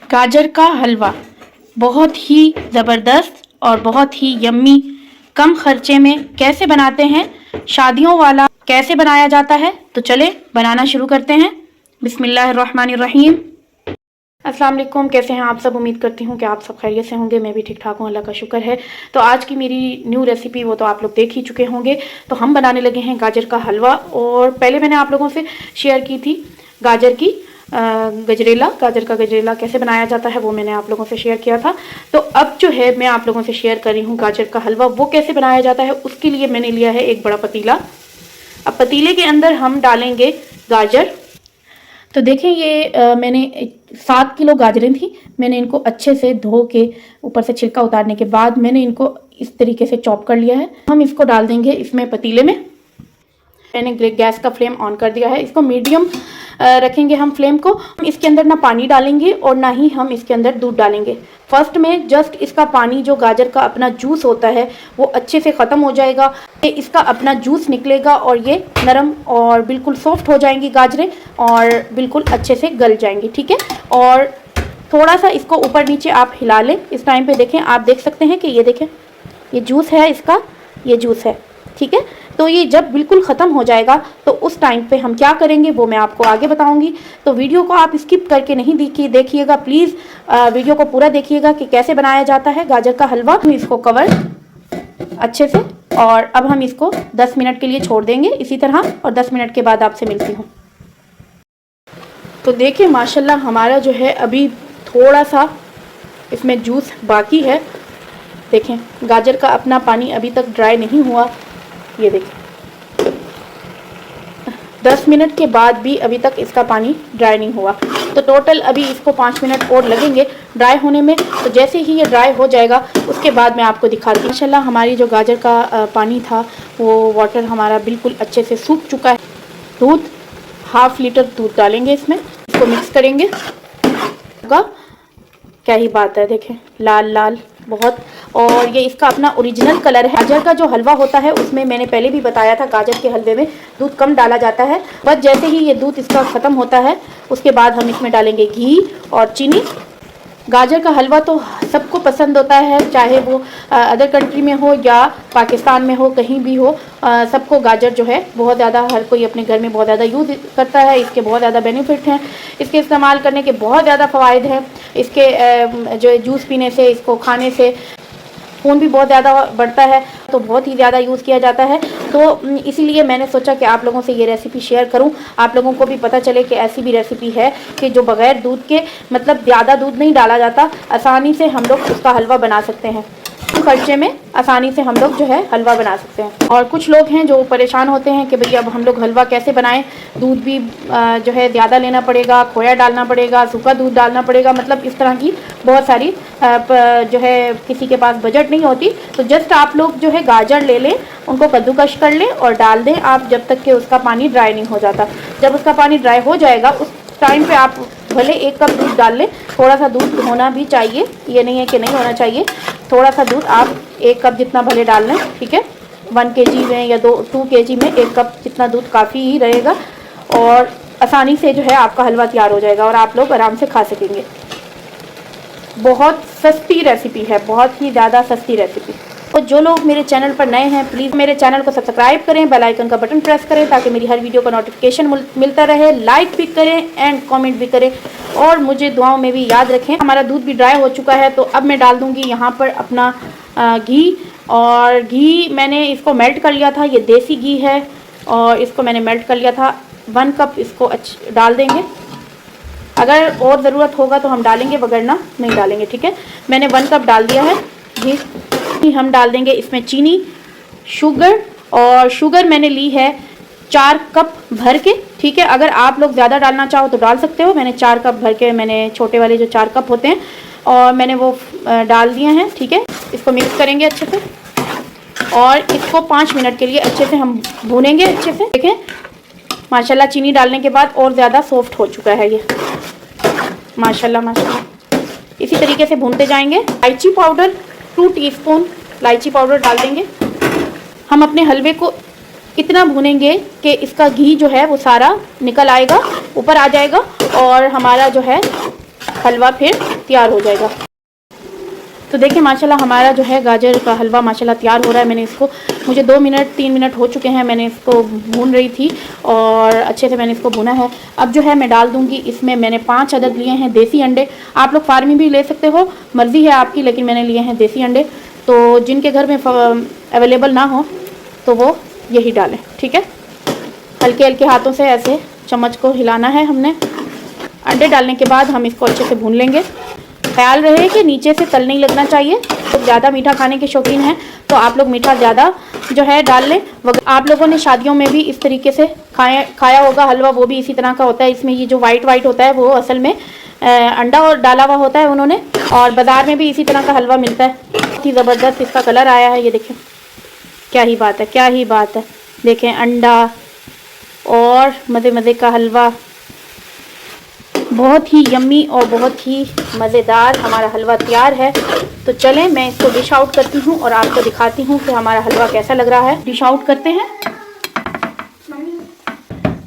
गाजर का हलवा बहुत ही ज़बरदस्त और बहुत ही यम्मी, कम खर्चे में कैसे बनाते हैं, शादियों वाला कैसे बनाया जाता है। तो चले बनाना शुरू करते हैं। बिस्मिल्लाहिर्रहमानिर्रहीम। अस्सलाम वालेकुम, कैसे हैं आप सब। उम्मीद करती हूँ कि आप सब खैरियत से होंगे। मैं भी ठीक ठाक हूँ, अल्लाह का शुक्र है। तो आज की मेरी न्यू रेसिपी वो तो आप लोग देख ही चुके होंगे। तो हम बनाने लगे हैं गाजर का हलवा। और पहले मैंने आप लोगों से शेयर की थी गाजर की गजरेला, गाजर का गजरेला कैसे बनाया जाता है वो मैंने आप लोगों से शेयर किया था। तो अब जो है मैं आप लोगों से शेयर कर रही हूँ गाजर का हलवा, वो कैसे बनाया जाता है। उसके लिए मैंने लिया है एक बड़ा पतीला। अब पतीले के अंदर हम डालेंगे गाजर। तो देखें ये मैंने 7 किलो गाजरें थी। मैंने इनको अच्छे से धो के ऊपर से छिलका उतारने के बाद मैंने इनको इस तरीके से चॉप कर लिया है। हम इसको डाल देंगे इसमें पतीले में। मैंने गैस का फ्लेम ऑन कर दिया है, इसको मीडियम रखेंगे हम फ्लेम को। हम इसके अंदर ना पानी डालेंगे और ना ही हम इसके अंदर दूध डालेंगे। फर्स्ट में जस्ट इसका पानी, जो गाजर का अपना जूस होता है, वो अच्छे से ख़त्म हो जाएगा। इसका अपना जूस निकलेगा और ये नरम और बिल्कुल सॉफ्ट हो जाएंगी गाजरें और बिल्कुल अच्छे से गल जाएंगी। ठीक है। और थोड़ा सा इसको ऊपर नीचे आप हिला लें। इस टाइम पे देखें, आप देख सकते हैं कि ये देखें, ये जूस है इसका, ये जूस है। ठीक है। तो ये जब बिल्कुल ख़त्म हो जाएगा तो उस टाइम पे हम क्या करेंगे वो मैं आपको आगे बताऊंगी। तो वीडियो को आप स्किप करके नहीं देखिएगा प्लीज़, वीडियो को पूरा देखिएगा कि कैसे बनाया जाता है गाजर का हलवा। हम इसको कवर अच्छे से, और अब हम इसको 10 मिनट के लिए छोड़ देंगे इसी तरह, और 10 मिनट के बाद आपसे मिलती हूँ। तो देखिए माशाल्लाह हमारा जो है अभी थोड़ा सा इसमें जूस बाकी है। देखें गाजर का अपना पानी अभी तक ड्राई नहीं हुआ। ये देखिए 10 मिनट के बाद भी अभी तक इसका पानी ड्राई नहीं हुआ। तो टोटल अभी इसको 5 मिनट और लगेंगे ड्राई होने में। तो जैसे ही ये ड्राई हो जाएगा उसके बाद मैं आपको दिखाती हूँ। माशाल्लाह हमारी जो गाजर का पानी था वो वाटर हमारा बिल्कुल अच्छे से सूख चुका है। दूध, 1/2 लीटर दूध डालेंगे इसमें, इसको मिक्स करेंगे। क्या ही बात है, देखें लाल लाल बहुत। और ये इसका अपना ओरिजिनल कलर है। गाजर का जो हलवा होता है उसमें मैंने पहले भी बताया था, गाजर के हलवे में दूध कम डाला जाता है। बस जैसे ही ये दूध इसका ख़त्म होता है उसके बाद हम इसमें डालेंगे घी और चीनी। गाजर का हलवा तो सबको पसंद होता है, चाहे वो अदर कंट्री में हो या पाकिस्तान में हो, कहीं भी हो। सबको गाजर जो है बहुत ज़्यादा, हर कोई अपने घर में बहुत ज़्यादा यूज़ करता है। इसके बहुत ज़्यादा बेनिफिट हैं, इसके इस्तेमाल करने के बहुत ज़्यादा फ़वाइद हैं। इसके जो जूस पीने से, इसको खाने से खून भी बहुत ज़्यादा बढ़ता है, तो बहुत ही ज़्यादा यूज़ किया जाता है। तो इसीलिए मैंने सोचा कि आप लोगों से ये रेसिपी शेयर करूं, आप लोगों को भी पता चले कि ऐसी भी रेसिपी है कि जो बग़ैर दूध के, मतलब ज़्यादा दूध नहीं डाला जाता, आसानी से हम लोग उसका हलवा बना सकते हैं। खर्चे में आसानी से हम लोग जो है हलवा बना सकते हैं। और कुछ लोग हैं जो परेशान होते हैं कि भाई अब हम लोग हलवा कैसे बनाएं, दूध भी जो है ज़्यादा लेना पड़ेगा, खोया डालना पड़ेगा, सूखा दूध डालना पड़ेगा, मतलब इस तरह की बहुत सारी जो है किसी के पास बजट नहीं होती। तो जस्ट आप लोग जो है गाजर ले लें, उनको कद्दूकश कर लें और डाल दें आप, जब तक कि उसका पानी ड्राई नहीं हो जाता। जब उसका पानी ड्राई हो जाएगा उस टाइम पे आप भले 1 कप दूध डाल लें। थोड़ा सा दूध होना भी चाहिए, ये नहीं है कि नहीं होना चाहिए। थोड़ा सा दूध आप 1 कप जितना भले डाल लें। ठीक है। 1 kg में या 2 kg में 1 कप जितना दूध काफ़ी ही रहेगा और आसानी से जो है आपका हलवा तैयार हो जाएगा और आप लोग आराम से खा सकेंगे। बहुत सस्ती रेसिपी है, बहुत ही ज़्यादा सस्ती रेसिपी। और जो लोग मेरे चैनल पर नए हैं प्लीज़ मेरे चैनल को सब्सक्राइब करें, बेल आइकन का बटन प्रेस करें ताकि मेरी हर वीडियो का नोटिफिकेशन मिलता रहे। लाइक भी करें एंड कमेंट भी करें और मुझे दुआओं में भी याद रखें। हमारा दूध भी ड्राई हो चुका है, तो अब मैं डाल दूँगी यहाँ पर अपना घी। और घी मैंने इसको मेल्ट कर लिया था, ये देसी घी है और इसको मैंने मेल्ट कर लिया था। 1 कप इसको डाल देंगे। अगर और ज़रूरत होगा तो हम डालेंगे, वगरना नहीं डालेंगे। ठीक है। मैंने 1 कप डाल दिया है घी। हम डाल देंगे इसमें चीनी, शुगर, और शुगर मैंने ली है 4 कप भर के। ठीक है। अगर आप लोग ज़्यादा डालना चाहो तो डाल सकते हो। मैंने 4 कप भर के, मैंने छोटे वाले जो 4 कप होते हैं, और मैंने वो डाल दिए हैं। ठीक है। इसको मिक्स करेंगे अच्छे से और इसको 5 मिनट के लिए अच्छे से हम भूनेंगे अच्छे से। देखें माशाल्लाह चीनी डालने के बाद और ज़्यादा सॉफ्ट हो चुका है ये, माशाल्लाह माशाल्लाह। इसी तरीके से भूनते जाएंगे। इलायची पाउडर 2 टीस्पून इलायची पाउडर डाल देंगे। हम अपने हलवे को इतना भूनेंगे कि इसका घी जो है वो सारा निकल आएगा, ऊपर आ जाएगा और हमारा जो है हलवा फिर तैयार हो जाएगा। तो देखिए माशाल्लाह हमारा जो है गाजर का हलवा माशाल्लाह तैयार हो रहा है। मैंने इसको, मुझे 2 मिनट 3 मिनट हो चुके हैं, मैंने इसको भून रही थी और अच्छे से मैंने इसको भुना है। अब जो है मैं डाल दूंगी इसमें, मैंने 5 अदद लिए हैं देसी अंडे। आप लोग फार्मी भी ले सकते हो, मर्ज़ी है आपकी, लेकिन मैंने लिए हैं देसी अंडे। तो जिनके घर में अवेलेबल ना हो तो वो यही डालें, ठीक है। हल्के हल्के हाथों से ऐसे चम्मच को हिलाना है हमने। अंडे डालने के बाद हम इसको अच्छे से भून लेंगे। ख्याल रहे कि नीचे से तल नहीं लगना चाहिए। तो ज़्यादा मीठा खाने के शौकीन हैं तो आप लोग मीठा ज़्यादा जो है डाल लें। आप लोगों ने शादियों में भी इस तरीके से खाया होगा हलवा, वो भी इसी तरह का होता है। इसमें ये जो वाइट वाइट होता है वो असल में अंडा और डाला हुआ होता है उन्होंने, और बाज़ार में भी इसी तरह का हलवा मिलता है। बहुत ही ज़बरदस्त इसका कलर आया है, ये देखें, क्या ही बात है, क्या ही बात है। देखें अंडा और मज़े मज़े का हलवा, बहुत ही यम्मी और बहुत ही मज़ेदार हमारा हलवा तैयार है। तो चलें मैं इसको डिश आउट करती हूँ और आपको दिखाती हूँ कि हमारा हलवा कैसा लग रहा है। डिश आउट करते हैं।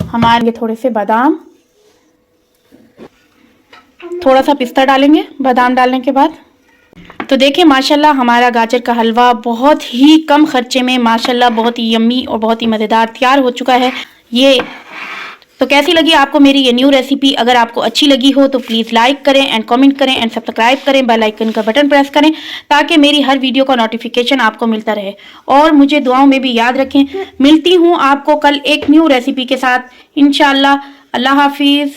हमारे थोड़े से बादाम, थोड़ा सा पिस्ता डालेंगे बादाम डालने के बाद। तो देखिए माशाल्लाह हमारा गाजर का हलवा बहुत ही कम खर्चे में माशाल्लाह बहुत ही यम्मी और बहुत ही मज़ेदार तैयार हो चुका है। ये तो कैसी लगी आपको मेरी ये न्यू रेसिपी? अगर आपको अच्छी लगी हो तो प्लीज़ लाइक करें एंड कमेंट करें एंड सब्सक्राइब करें, बेल आइकन का बटन प्रेस करें ताकि मेरी हर वीडियो का नोटिफिकेशन आपको मिलता रहे। और मुझे दुआओं में भी याद रखें। मिलती हूँ आपको कल एक न्यू रेसिपी के साथ इंशाअल्लाह। अल्लाह हाफिज़।